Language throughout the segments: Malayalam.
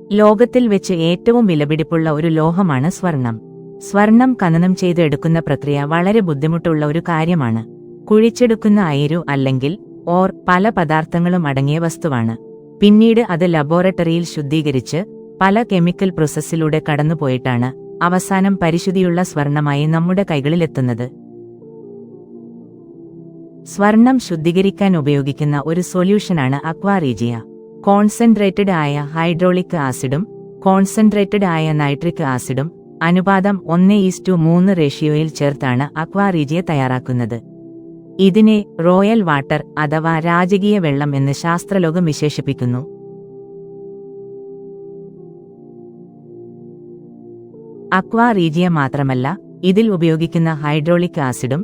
ലോകത്തിൽ വെച്ച് ഏറ്റവും വിലപിടിപ്പുള്ള ഒരു ലോഹമാണ് സ്വർണം. സ്വർണം ഖനനം ചെയ്ത് എടുക്കുന്ന പ്രക്രിയ വളരെ ബുദ്ധിമുട്ടുള്ള ഒരു കാര്യമാണ്. കുഴിച്ചെടുക്കുന്ന അയിരു അല്ലെങ്കിൽ ഓർ പല പദാർത്ഥങ്ങളും അടങ്ങിയ വസ്തുവാണ്. പിന്നീട് അത് ലബോറട്ടറിയിൽ ശുദ്ധീകരിച്ച് പല കെമിക്കൽ പ്രോസസ്സിലൂടെ കടന്നുപോയിട്ടാണ് അവസാനം പരിശുദ്ധിയുള്ള സ്വർണമായി നമ്മുടെ കൈകളിലെത്തുന്നത്. സ്വർണം ശുദ്ധീകരിക്കാൻ ഉപയോഗിക്കുന്ന ഒരു സൊല്യൂഷനാണ് അക്വാ റീജിയ. കോൺസെൻട്രേറ്റഡ് ആയ ഹൈഡ്രോളിക് ആസിഡും കോൺസെൻട്രേറ്റഡ് ആയ നൈട്രിക് ആസിഡും അനുപാതം 1:3 റേഷ്യോയിൽ ചേർത്താണ് അക്വാ റീജിയ തയ്യാറാക്കുന്നത്. ഇതിനെ റോയൽ വാട്ടർ അഥവാ രാജകീയ വെള്ളം എന്ന് ശാസ്ത്രലോകം വിശേഷിപ്പിക്കുന്നു. അക്വാ റീജിയ മാത്രമല്ല, ഇതിൽ ഉപയോഗിക്കുന്ന ഹൈഡ്രോളിക് ആസിഡും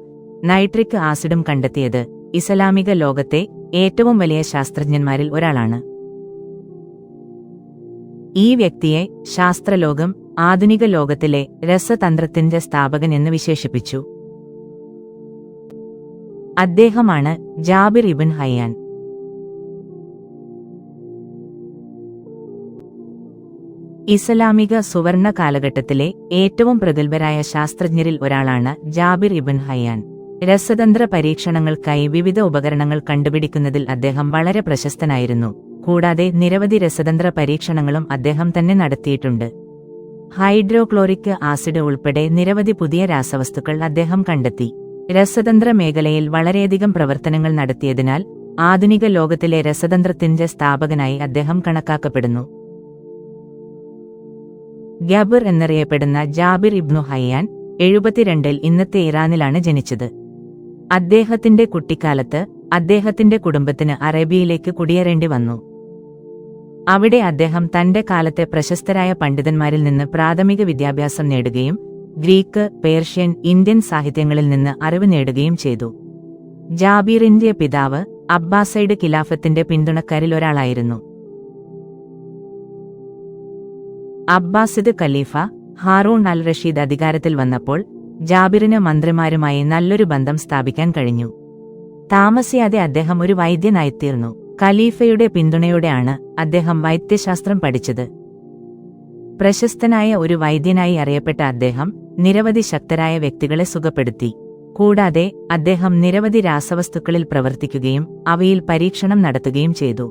നൈട്രിക് ആസിഡും കണ്ടെത്തിയത് ഇസ്ലാമിക ലോകത്തെ ഏറ്റവും വലിയ ശാസ്ത്രജ്ഞന്മാരിൽ ഒരാളാണ്. ഈ വ്യക്തിയെ ശാസ്ത്രലോകം ആധുനിക ലോകത്തിലെ രസതന്ത്രത്തിന്റെ സ്ഥാപകൻ എന്ന് വിശേഷിപ്പിച്ചു. അദ്ദേഹമാണ് ജാബിർ ഇബ്ൻ ഹയ്യാൻ. ഇസ്ലാമിക സുവർണ കാലഘട്ടത്തിലെ ഏറ്റവും പ്രഗത്ഭരായ ശാസ്ത്രജ്ഞരിൽ ഒരാളാണ് ജാബിർ ഇബ്ൻ ഹയ്യാൻ. രസതന്ത്ര പരീക്ഷണങ്ങൾക്കായി വിവിധ ഉപകരണങ്ങൾ കണ്ടുപിടിക്കുന്നതിൽ അദ്ദേഹം വളരെ പ്രശസ്തനായിരുന്നു. കൂടാതെ നിരവധി രസതന്ത്ര പരീക്ഷണങ്ങളും അദ്ദേഹം തന്നെ നടത്തിയിട്ടുണ്ട്. ഹൈഡ്രോക്ലോറിക് ആസിഡ് ഉൾപ്പെടെ നിരവധി പുതിയ രാസവസ്തുക്കൾ അദ്ദേഹം കണ്ടെത്തി. രസതന്ത്ര മേഖലയിൽ വളരെയധികം പ്രവർത്തനങ്ങൾ നടത്തിയതിനാൽ ആധുനിക ലോകത്തിലെ രസതന്ത്രത്തിന്റെ സ്ഥാപകനായി അദ്ദേഹം കണക്കാക്കപ്പെടുന്നു. ഗ്യാബിർ എന്നറിയപ്പെടുന്ന ജാബിർ ഇബ്നു ഹയ്യാൻ 72-ൽ ഇന്നത്തെ ഇറാനിലാണ് ജനിച്ചത്. അദ്ദേഹത്തിന്റെ കുട്ടിക്കാലത്ത് അദ്ദേഹത്തിന്റെ കുടുംബത്തിന് അറേബ്യയിലേക്ക് കുടിയേറേണ്ടി വന്നു. അവിടെ അദ്ദേഹം തന്റെ കാലത്തെ പ്രശസ്തരായ പണ്ഡിതന്മാരിൽ നിന്ന് പ്രാഥമിക വിദ്യാഭ്യാസം നേടുകയും ഗ്രീക്ക്, പേർഷ്യൻ, ഇന്ത്യൻ സാഹിത്യങ്ങളിൽ നിന്ന് അറിവ് നേടുകയും ചെയ്തു. ജാബിറിന്റെ പിതാവ് അബ്ബാസൈഡ് ഖിലാഫത്തിന്റെ പിന്തുണക്കാരിൽ ഒരാളായിരുന്നു. അബ്ബാസിദ് ഖലീഫ ഹാറൂൺ അൽ റഷീദ് അധികാരത്തിൽ വന്നപ്പോൾ ജാബിറിന് മന്ത്രിമാരുമായി നല്ലൊരു ബന്ധം സ്ഥാപിക്കാൻ കഴിഞ്ഞു. താമസിയാതെ അദ്ദേഹം ഒരു വൈദ്യനായിത്തീർന്നു. ഖലീഫയുടെ പിന്തുണയോടെയാണ് അദ്ദേഹം വൈദ്യശാസ്ത്രം പഠിച്ചത്. പ്രശസ്തനായ ഒരു വൈദ്യനായി അറിയപ്പെട്ട അദ്ദേഹം നിരവധി ശക്തരായ വ്യക്തികളെ സുഖപ്പെടുത്തി. കൂടാതെ അദ്ദേഹം നിരവധി രാസവസ്തുക്കളിൽ പ്രവർത്തിക്കുകയും അവയിൽ പരീക്ഷണം നടത്തുകയും ചെയ്തു.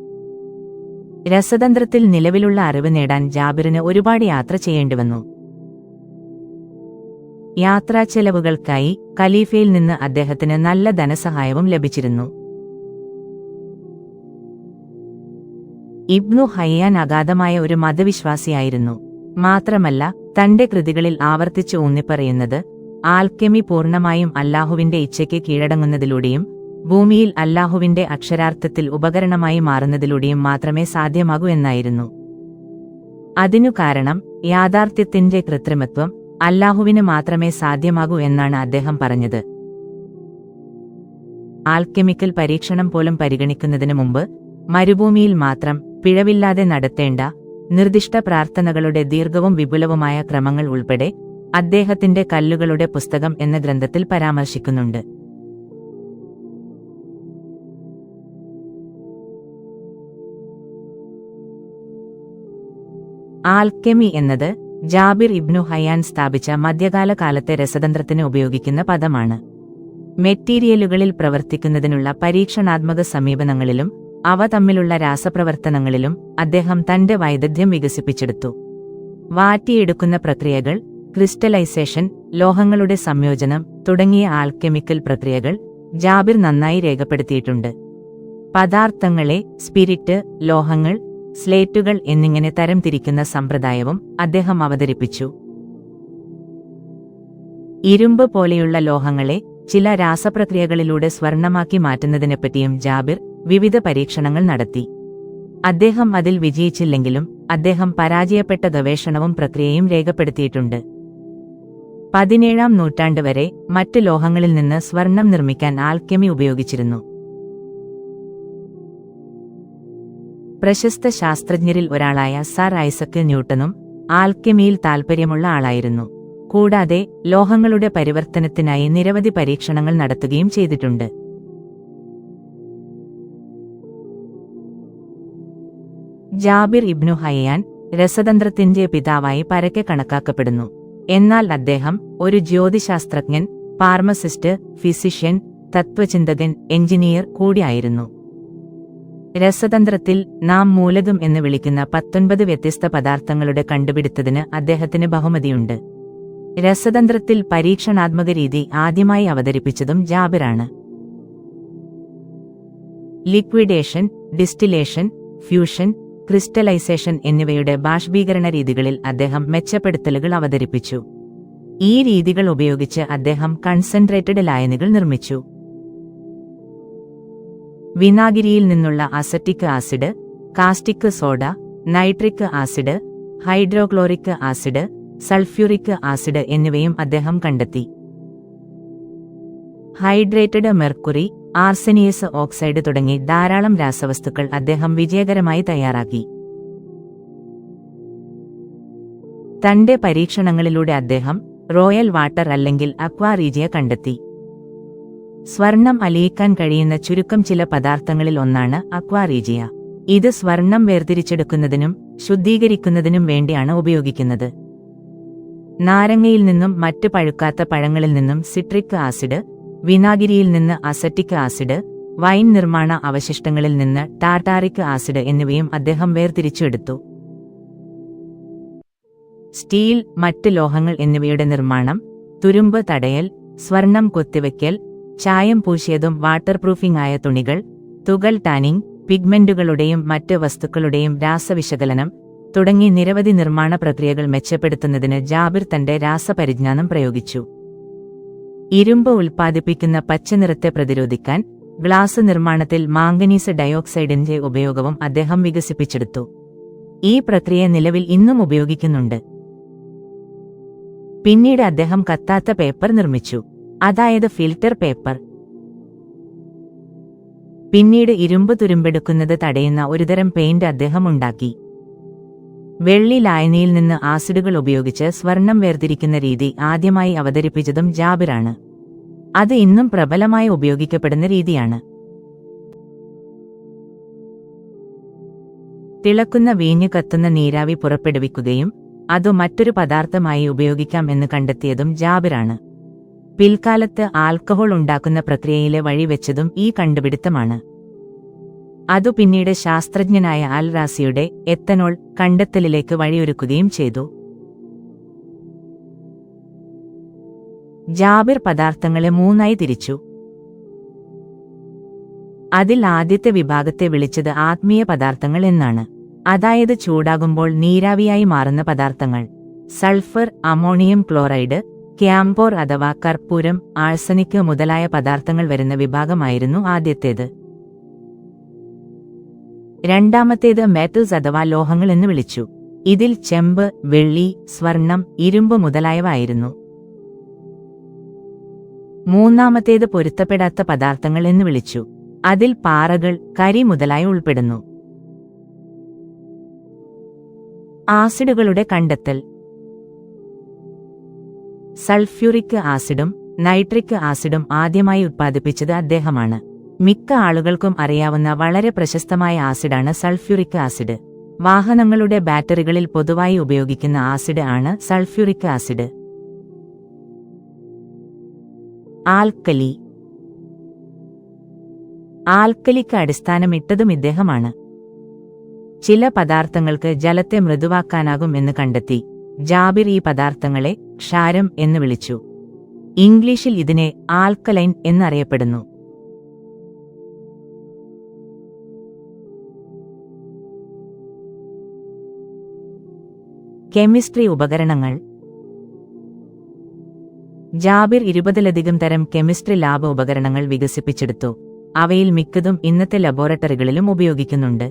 രസതന്ത്രത്തിൽ നിലവിലുള്ള അറിവ് നേടാൻ ജാബിറിന് ഒരുപാട് യാത്ര ചെയ്യേണ്ടിവന്നു. യാത്രാച്ചെലവുകൾക്കായി ഖലീഫയിൽ നിന്ന് അദ്ദേഹത്തിന് നല്ല ധനസഹായവും ലഭിച്ചിരുന്നു. ഇബ്നു ഹയ്യാൻ അഗാധമായ ഒരു മതവിശ്വാസിയായിരുന്നു. മാത്രമല്ല, തന്റെ കൃതികളിൽ ആവർത്തിച്ച് ഊന്നിപ്പറയുന്നത് ആൽക്കെമി പൂർണ്ണമായും അല്ലാഹുവിന്റെ ഇച്ഛയ്ക്ക് കീഴടങ്ങുന്നതിലൂടെയും ഭൂമിയിൽ അല്ലാഹുവിന്റെ അക്ഷരാർത്ഥത്തിൽ ഉപകരണമായി മാറുന്നതിലൂടെയും മാത്രമേ സാധ്യമാകൂ എന്നായിരുന്നു. അതിനു കാരണം യാഥാർത്ഥ്യത്തിന്റെ കൃത്രിമത്വം അല്ലാഹുവിന് മാത്രമേ സാധ്യമാകൂ എന്നാണ് അദ്ദേഹം പറഞ്ഞത്. ആൽക്കെമിക്കൽ പരീക്ഷണം പോലും പരിഗണിക്കുന്നതിനു മുമ്പ് മരുഭൂമിയിൽ മാത്രം പിഴവില്ലാതെ നടത്തേണ്ട നിർദ്ദിഷ്ട പ്രാർത്ഥനകളുടെ ദീർഘവും വിപുലവുമായ ക്രമങ്ങൾ ഉൾപ്പെടെ അദ്ദേഹത്തിന്റെ കല്ലുകളുടെ പുസ്തകം എന്ന ഗ്രന്ഥത്തിൽ പരാമർശിക്കുന്നുണ്ട്. ആൽക്കെമി എന്നത് ജാബിർ ഇബ്നു ഹയ്യാൻ സ്ഥാപിച്ച മധ്യകാല കാലത്തെ രസതന്ത്രത്തിന് ഉപയോഗിക്കുന്ന പദമാണ്. മെറ്റീരിയലുകളിൽ പ്രവർത്തിക്കുന്നതിനുള്ള പരീക്ഷണാത്മക സമീപനങ്ങളിലും അവ തമ്മിലുള്ള രാസപ്രവർത്തനങ്ങളിലും അദ്ദേഹം തന്റെ വൈദഗ്ധ്യം വികസിപ്പിച്ചെടുത്തു. വാറ്റിയെടുക്കുന്ന പ്രക്രിയകൾ, ക്രിസ്റ്റലൈസേഷൻ, ലോഹങ്ങളുടെ സംയോജനം തുടങ്ങിയ ആൽക്കെമിക്കൽ പ്രക്രിയകൾ ജാബിർ നന്നായി രേഖപ്പെടുത്തിയിട്ടുണ്ട്. പദാർത്ഥങ്ങളെ സ്പിരിറ്റ്, ലോഹങ്ങൾ, സ്ലേറ്റുകൾ എന്നിങ്ങനെ തരംതിരിക്കുന്ന സമ്പ്രദായവും അദ്ദേഹം അവതരിപ്പിച്ചു. ഇരുമ്പ് പോലെയുള്ള ലോഹങ്ങളെ ചില രാസപ്രക്രിയകളിലൂടെ സ്വർണമാക്കി മാറ്റുന്നതിനെപ്പറ്റിയും ജാബിർ വിവിധ പരീക്ഷണങ്ങൾ നടത്തി. അദ്ദേഹം അതിൽ വിജയിച്ചില്ലെങ്കിലും അദ്ദേഹം പരാജയപ്പെട്ട ഗവേഷണവും പ്രക്രിയയും രേഖപ്പെടുത്തിയിട്ടുണ്ട്. 17-ാം നൂറ്റാണ്ട് വരെ മറ്റ് ലോഹങ്ങളിൽ നിന്ന് സ്വർണം നിർമ്മിക്കാൻ ആൽക്കെമി ഉപയോഗിച്ചിരുന്നു. പ്രശസ്ത ശാസ്ത്രജ്ഞരിൽ ഒരാളായ സർ ഐസക് ന്യൂട്ടനും ആൽക്കെമിയിൽ താൽപ്പര്യമുള്ള ആളായിരുന്നു. കൂടാതെ ലോഹങ്ങളുടെ പരിവർത്തനത്തിനായി നിരവധി പരീക്ഷണങ്ങൾ നടത്തുകയും ചെയ്തിട്ടുണ്ട്. ജാബിർ ഇബ്നു ഹയ്യാൻ രസതന്ത്രത്തിന്റെ പിതാവായി പരക്കെ കണക്കാക്കപ്പെടുന്നു. എന്നാൽ അദ്ദേഹം ഒരു ജ്യോതിശാസ്ത്രജ്ഞൻ, ഫാർമസിസ്റ്റ്, ഫിസിഷ്യൻ, തത്വചിന്തകൻ, എഞ്ചിനീയർ കൂടിയായിരുന്നു. രസതന്ത്രത്തിൽ നാം മൂലകം എന്ന് വിളിക്കുന്ന 19 വ്യത്യസ്ത പദാർത്ഥങ്ങളുടെ കണ്ടുപിടുത്തത്തിന് അദ്ദേഹത്തിന് ബഹുമതിയുണ്ട്. രസതന്ത്രത്തിൽ പരീക്ഷണാത്മക രീതി ആദ്യമായി അവതരിപ്പിച്ചതും ജാബിറാണ്. ലിക്വിഡേഷൻ, ഡിസ്റ്റിലേഷൻ, ഫ്യൂഷൻ, ക്രിസ്റ്റലൈസേഷൻ എന്നിവയുടെ ബാഷ്പീകരണ രീതികളിൽ അദ്ദേഹം മെച്ചപ്പെടുത്തലുകൾ അവതരിപ്പിച്ചു. ഈ രീതികൾ ഉപയോഗിച്ച് അദ്ദേഹം കൺസെൻട്രേറ്റഡ് ലായനികൾ നിർമ്മിച്ചു. വിനാഗിരിയിൽ നിന്നുള്ള acetic acid, caustic soda, nitric acid, hydrochloric acid, sulphuric acid എന്നിവയും അദ്ദേഹം കണ്ടെത്തി. ഹൈഡ്രേറ്റഡ് മെർക്കുറി, ആർസെനിയസ് ഓക്സൈഡ് തുടങ്ങി ധാരാളം രാസവസ്തുക്കൾ അദ്ദേഹം വിജയകരമായി തയ്യാറാക്കി. തന്റെ പരീക്ഷണങ്ങളിലൂടെ അദ്ദേഹം റോയൽ വാട്ടർ അല്ലെങ്കിൽ അക്വാ റീജിയ കണ്ടെത്തി. സ്വർണം അലിയിക്കാൻ കഴിയുന്ന ചുരുക്കം ചില പദാർത്ഥങ്ങളിൽ ഒന്നാണ് അക്വാ റീജിയ. ഇത് സ്വർണം വേർതിരിച്ചെടുക്കുന്നതിനും ശുദ്ധീകരിക്കുന്നതിനും വേണ്ടിയാണ് ഉപയോഗിക്കുന്നത്. നാരങ്ങയിൽ നിന്നും മറ്റ് പഴുക്കാത്ത പഴങ്ങളിൽ നിന്നും സിട്രിക് ആസിഡ്, വിനാഗിരിയിൽ നിന്ന് അസറ്റിക് ആസിഡ്, വൈൻ നിർമ്മാണ അവശിഷ്ടങ്ങളിൽ നിന്ന് ടാർട്ടാറിക് ആസിഡ് എന്നിവയും അദ്ദേഹം വേർതിരിച്ചെടുത്തു. സ്റ്റീൽ, മറ്റ് ലോഹങ്ങൾ എന്നിവയുടെ നിർമ്മാണം, തുരുമ്പ് തടയൽ, സ്വർണം കൊത്തിവയ്ക്കൽ, ചായം പൂശിയതും വാട്ടർ പ്രൂഫിംഗ് ആയ തുണികൾ, തുകൽ ടാനിംഗ്, പിഗ്മെന്റുകളുടെയും മറ്റ് വസ്തുക്കളുടെയും രാസവിശകലനം തുടങ്ങി നിരവധി നിർമ്മാണ പ്രക്രിയകൾ മെച്ചപ്പെടുത്തുന്നതിന് ജാബിർ തന്റെ രാസപരിജ്ഞാനം പ്രയോഗിച്ചു. ഇരുമ്പ് ഉൽപ്പാദിപ്പിക്കുന്ന പച്ചനിറത്തെ പ്രതിരോധിക്കാൻ ഗ്ലാസ് നിർമ്മാണത്തിൽ മാംഗനീസ് ഡയോക്സൈഡിന്റെ ഉപയോഗവും അദ്ദേഹം വികസിപ്പിച്ചെടുത്തു. ഈ പ്രക്രിയ നിലവിൽ ഇന്നും ഉപയോഗിക്കുന്നുണ്ട്. പിന്നീട് അദ്ദേഹം കത്താത്ത പേപ്പർ നിർമ്മിച്ചു, അതായത് ഫിൽറ്റർ പേപ്പർ. പിന്നീട് ഇരുമ്പ് തുരുമ്പെടുക്കുന്നത് തടയുന്ന ഒരുതരം പെയിന്റ് അദ്ദേഹം ഉണ്ടാക്കി. വെള്ളി ലായനിയിൽ നിന്ന് ആസിഡുകൾ ഉപയോഗിച്ച് സ്വർണം വേർതിരിക്കുന്ന രീതി ആദ്യമായി അവതരിപ്പിച്ചതും ജാബിറാണ്. അത് ഇന്നും പ്രബലമായി ഉപയോഗിക്കപ്പെടുന്ന രീതിയാണ്. തിളക്കുന്ന വീഞ്ഞ് കത്തുന്ന നീരാവി പുറപ്പെടുവിക്കുകയും അതു മറ്റൊരു പദാർത്ഥമായി ഉപയോഗിക്കാം എന്ന് കണ്ടെത്തിയതും ജാബിറാണ്. പിൽക്കാലത്ത് ആൽക്കഹോൾ ഉണ്ടാക്കുന്ന പ്രക്രിയയിലെ വഴിവെച്ചതും ഈ കണ്ടുപിടുത്തമാണ്. അതു പിന്നീട് ശാസ്ത്രജ്ഞനായ അൽ റാസിയുടെ എത്തനോൾ കണ്ടെത്തലിലേക്ക് വഴിയൊരുക്കുകയും ചെയ്തു. ജാബിർ പദാർത്ഥങ്ങളെ 3ആയി തിരിച്ചു. അതിൽ ആദ്യത്തെ വിഭാഗത്തെ വിളിച്ചത് ആത്മീയ പദാർത്ഥങ്ങൾ എന്നാണ്. അതായത് ചൂടാകുമ്പോൾ നീരാവിയായി മാറുന്ന പദാർത്ഥങ്ങൾ. സൾഫർ, അമോണിയം ക്ലോറൈഡ്, ക്യാംപോർ അഥവാ കർപ്പൂരം, ആഴ്സനിക് മുതലായ പദാർത്ഥങ്ങൾ വരുന്ന വിഭാഗമായിരുന്നു ആദ്യത്തേത്. രണ്ടാമത്തേത് മെറ്റൽസ് അഥവാ ലോഹങ്ങൾ എന്ന് വിളിച്ചു. ഇതിൽ ചെമ്പ്, വെള്ളി, സ്വർണം, ഇരുമ്പ് മുതലായവ ആയിരുന്നു. മൂന്നാമത്തേത് പൊരുത്തപ്പെടാത്ത പദാർത്ഥങ്ങൾ എന്ന് വിളിച്ചു. അതിൽ പാറകൾ, കരി മുതലായ ഉൾപ്പെടുന്നു. ആസിഡുകളുടെ കണ്ടെത്തൽ. സൾഫ്യൂറിക് ആസിഡും നൈട്രിക് ആസിഡും ആദ്യമായി ഉത്പാദിപ്പിച്ചത് അദ്ദേഹമാണ്. മിക്ക ആളുകൾക്കും അറിയാവുന്ന വളരെ പ്രശസ്തമായ ആസിഡാണ് സൾഫ്യൂറിക് ആസിഡ്. വാഹനങ്ങളുടെ ബാറ്ററികളിൽ പൊതുവായി ഉപയോഗിക്കുന്ന ആസിഡ് ആണ് സൾഫ്യൂറിക് ആസിഡ്. ആൽക്കലി. ആൽക്കലിക്ക് അടിസ്ഥാനമിട്ടതും ഇദ്ദേഹമാണ്. ചില പദാർത്ഥങ്ങൾക്ക് ജലത്തെ മൃദുവാക്കാനാകും എന്ന് കണ്ടെത്തി. ജാബിർ ഈ പദാർത്ഥങ്ങളെ ക്ഷാരം എന്ന് വിളിച്ചു. ഇംഗ്ലീഷിൽ ഇതിനെ ആൽക്കലൈൻ എന്നറിയപ്പെടുന്നു. കെമിസ്ട്രി ഉപകരണങ്ങൾ. ജാബിർ 20ലധികം തരം കെമിസ്ട്രി ലാബ് ഉപകരണങ്ങൾ വികസിപ്പിച്ചെടുത്തു. അവയിൽ മിക്കതും ഇന്നത്തെ ലബോറട്ടറികളിലും ഉപയോഗിക്കുന്നുണ്ട്.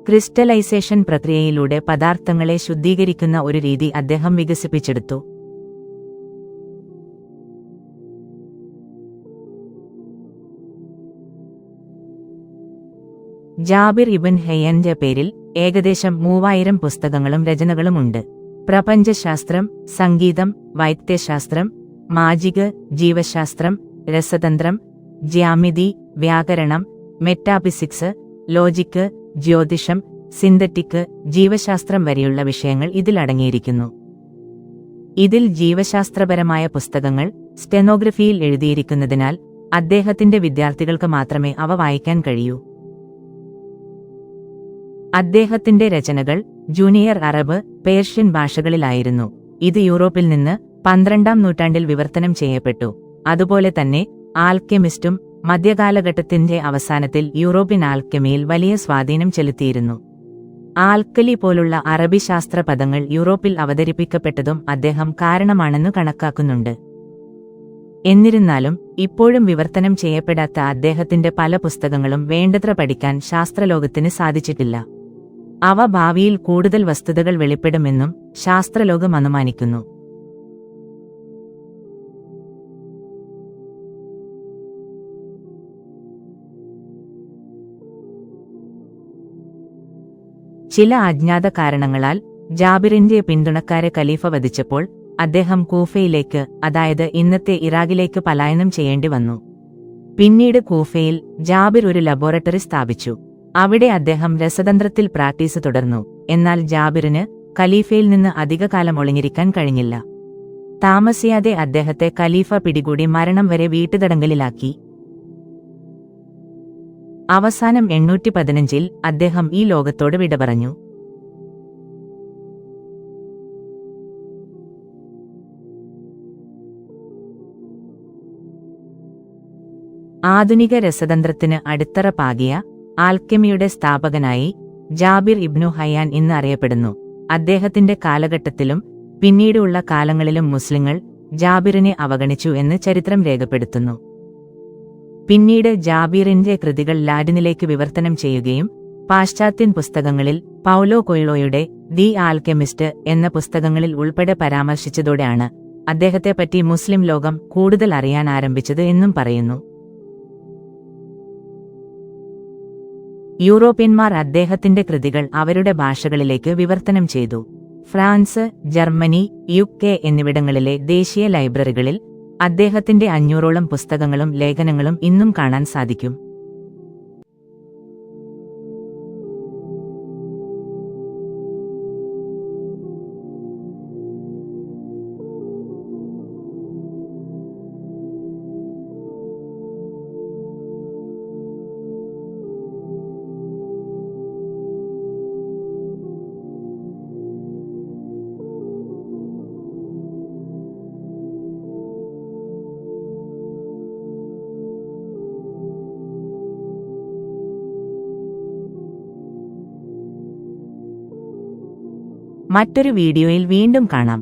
ക്രിസ്റ്റലൈസേഷൻ പ്രക്രിയയിലൂടെ പദാർത്ഥങ്ങളെ ശുദ്ധീകരിക്കുന്ന ഒരു രീതി അദ്ദേഹം വികസിപ്പിച്ചെടുത്തു. ജാബിർ ഇബ്ൻ ഹയ്യാന്റെ പേരിൽ ഏകദേശം 3000 പുസ്തകങ്ങളും രചനകളുമുണ്ട്. പ്രപഞ്ചശാസ്ത്രം, സംഗീതം, വൈദ്യശാസ്ത്രം, മാജിക്, ജീവശാസ്ത്രം, രസതന്ത്രം, ജ്യാമിതി, വ്യാകരണം, മെറ്റാഫിസിക്സ്, ലോജിക്ക്, ജ്യോതിഷം, സിന്തറ്റിക്, ജീവശാസ്ത്രം വരെയുള്ള വിഷയങ്ങൾ ഇതിലടങ്ങിയിരിക്കുന്നു. ഇതിൽ ജീവശാസ്ത്രപരമായ പുസ്തകങ്ങൾ സ്റ്റെനോഗ്രഫിയിൽ എഴുതിയിരിക്കുന്നതിനാൽ അദ്ദേഹത്തിന്റെ വിദ്യാർത്ഥികൾക്ക് മാത്രമേ അവ വായിക്കാൻ കഴിയൂ. അദ്ദേഹത്തിന്റെ രചനകൾ ജൂനിയർ അറബ്, പേർഷ്യൻ ഭാഷകളിലായിരുന്നു. ഇത് യൂറോപ്പിൽ നിന്ന് 12ാം നൂറ്റാണ്ടിൽ വിവർത്തനം ചെയ്യപ്പെട്ടു. അതുപോലെ തന്നെ ആൽക്കെമിസ്റ്റും മധ്യകാലഘട്ടത്തിന്റെ അവസാനത്തിൽ യൂറോപ്യൻ ആൽക്കെമിയിൽ വലിയ സ്വാധീനം ചെലുത്തിയിരുന്നു. ആൽക്കലി പോലുള്ള അറബി ശാസ്ത്ര പദങ്ങൾ യൂറോപ്പിൽ അവതരിപ്പിക്കപ്പെട്ടതും അദ്ദേഹം കാരണമാണെന്നു കണക്കാക്കുന്നുണ്ട്. എന്നിരുന്നാലും ഇപ്പോഴും വിവർത്തനം ചെയ്യപ്പെടാത്ത അദ്ദേഹത്തിന്റെ പല പുസ്തകങ്ങളും വേണ്ടത്ര പഠിക്കാൻ ശാസ്ത്രലോകത്തിന് സാധിച്ചിട്ടില്ല. അവ ഭാവിയിൽ കൂടുതൽ വസ്തുതകൾ വെളിപ്പെടുമെന്നും ശാസ്ത്രലോകം അനുമാനിക്കുന്നു. ചില അജ്ഞാത കാരണങ്ങളാൽ ജാബിറിന്റെ പിന്തുണക്കാരെ ഖലീഫ വധിച്ചപ്പോൾ അദ്ദേഹം കൂഫയിലേക്ക്, അതായത് ഇന്നത്തെ ഇറാഖിലേക്ക് പലായനം ചെയ്യേണ്ടി വന്നു. പിന്നീട് കൂഫയിൽ ജാബിർ ഒരു ലബോറട്ടറി സ്ഥാപിച്ചു. അവിടെ അദ്ദേഹം രസതന്ത്രത്തിൽ പ്രാക്ടീസ് തുടർന്നു. എന്നാൽ ജാബിറിന് ഖലീഫയിൽ നിന്ന് അധികകാലം ഒളിഞ്ഞിരിക്കാൻ കഴിഞ്ഞില്ല. താമസിയാതെ അദ്ദേഹത്തെ ഖലീഫ പിടികൂടി മരണം വരെ വീട്ടുതടങ്കലിലാക്കി. അവസാനം 815-ൽ അദ്ദേഹം ഈ ലോകത്തോട് വിട പറഞ്ഞു. ആധുനിക രസതന്ത്രത്തിന് അടിത്തറ പാകിയ ആൽക്കെമിയുടെ സ്ഥാപകനായി ജാബിർ ഇബ്നു ഹയ്യാൻ ഇന്ന് അറിയപ്പെടുന്നു. അദ്ദേഹത്തിന്റെ കാലഘട്ടത്തിലും പിന്നീടുള്ള കാലങ്ങളിലും മുസ്ലിങ്ങൾ ജാബിറിനെ അവഗണിച്ചു എന്ന് ചരിത്രം രേഖപ്പെടുത്തുന്നു. പിന്നീട് ജാബിറിന്റെ കൃതികൾ ലാറ്റിനിലേക്ക് വിവർത്തനം ചെയ്യുകയും പാശ്ചാത്യൻ പുസ്തകങ്ങളിൽ പൗലോ കൊയ്ലോയുടെ ദി ആൽക്കെമിസ്റ്റ് എന്ന പുസ്തകങ്ങളിൽ ഉൾപ്പെടെ പരാമർശിച്ചതോടെയാണ് അദ്ദേഹത്തെപ്പറ്റി മുസ്ലിം ലോകം കൂടുതൽ അറിയാൻ ആരംഭിച്ചത് എന്നും പറയുന്നു. യൂറോപ്യന്മാർ അദ്ദേഹത്തിന്റെ കൃതികൾ അവരുടെ ഭാഷകളിലേക്ക് വിവർത്തനം ചെയ്തു. ഫ്രാൻസ്, ജർമ്മനി, UK എന്നിവിടങ്ങളിലെ ദേശീയ ലൈബ്രറികളിൽ അദ്ദേഹത്തിന്റെ 500ഓളം പുസ്തകങ്ങളും ലേഖനങ്ങളും ഇന്നും കാണാൻ സാധിക്കും. മറ്റൊരു വീഡിയോയിൽ വീണ്ടും കാണാം.